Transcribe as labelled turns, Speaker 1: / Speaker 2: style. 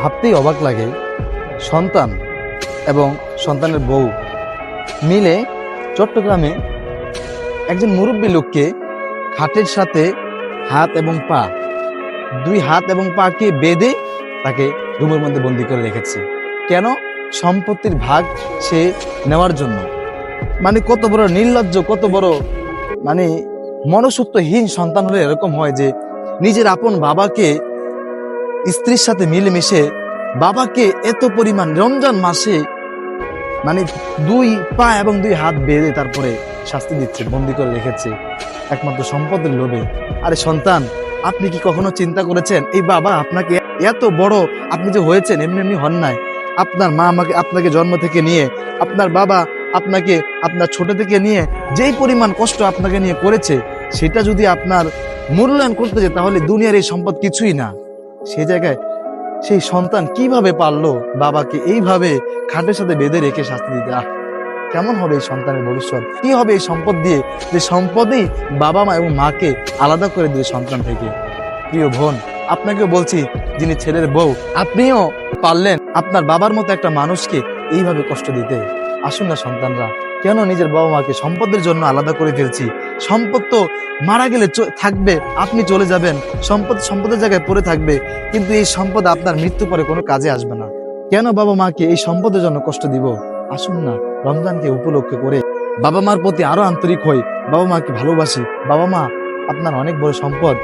Speaker 1: ভাবতেই অবাক লাগে, সন্তান এবং সন্তানের বউ মিলে চট্টগ্রামে একজন মুরব্বী লোককে খাটের সাথে হাত এবং পা, দুই হাত এবং পাকে বেঁধে তাকে রুমের মধ্যে বন্দি করে রেখেছে। কেন? সম্পত্তির ভাগ সে নেওয়ার জন্য। মানে কত বড় নির্লজ্জ, কত বড় মানে মনুষ্যত্বহীন সন্তান হলে এরকম হয় যে নিজের আপন বাবাকে স্ত্রীর সাথে মিলেমিশে বাবাকে এত পরিমাণ রমজান মাসে মানে দুই পা এবং দুই হাত বেঁধে তারপরে শাস্তি দিচ্ছে, বন্দি করে রেখেছে একমাত্র সম্পদের লোভে। আরে সন্তান, আপনি কি কখনো চিন্তা করেছেন এই বাবা আপনাকে এত বড় আপনি যে হয়েছেন এমনি এমনি হন নাই। আপনার মা আপনাকে জন্ম থেকে নিয়ে, আপনার বাবা আপনাকে আপনার ছোট থেকে নিয়ে যেই পরিমাণ কষ্ট আপনাকে নিয়ে করেছে, সেটা যদি আপনার মূল্যায়ন করতে যায় তাহলে দুনিয়ার এই সম্পদ কিছুই না। সেই জায়গায় সেই সন্তান কিভাবে পারলো বাবাকে এইভাবে খাটের সাথে বেঁধে রেখে শাস্তি দিতে? কেমন হবে এই সন্তানের ভবিষ্যৎ? কি হবে এই সম্পদ দিয়ে, যে সম্পদই বাবা মা এবং মাকে আলাদা করে দিবে সন্তান থেকে? প্রিয় বোন, আপনাকেও বলছি, যিনি ছেলের বউ, আপনিও পারলেন আপনার বাবার মতো একটা মানুষকে এইভাবে কষ্ট দিতে? আসুন না সন্তানরা, কেন নিজের বাবা মাকে সম্পদের জন্য আলাদা করে ফেলছি? সম্পদ তো মারা গেলে থাকবে, আপনি চলে যাবেন, সম্পদ সম্পদের জায়গায় পড়ে থাকবে, কিন্তু এই সম্পদ আপনার মৃত্যু পরে কোনো কাজে আসবে না। কেন বাবা মাকে এই সম্পদের জন্য কষ্ট দিব? আসুন না রমজানকে উপলক্ষ করে বাবা মার প্রতি আরো আন্তরিক হই, বাবা মাকে ভালোবাসি। বাবা মা আপনার অনেক বড় সম্পদ।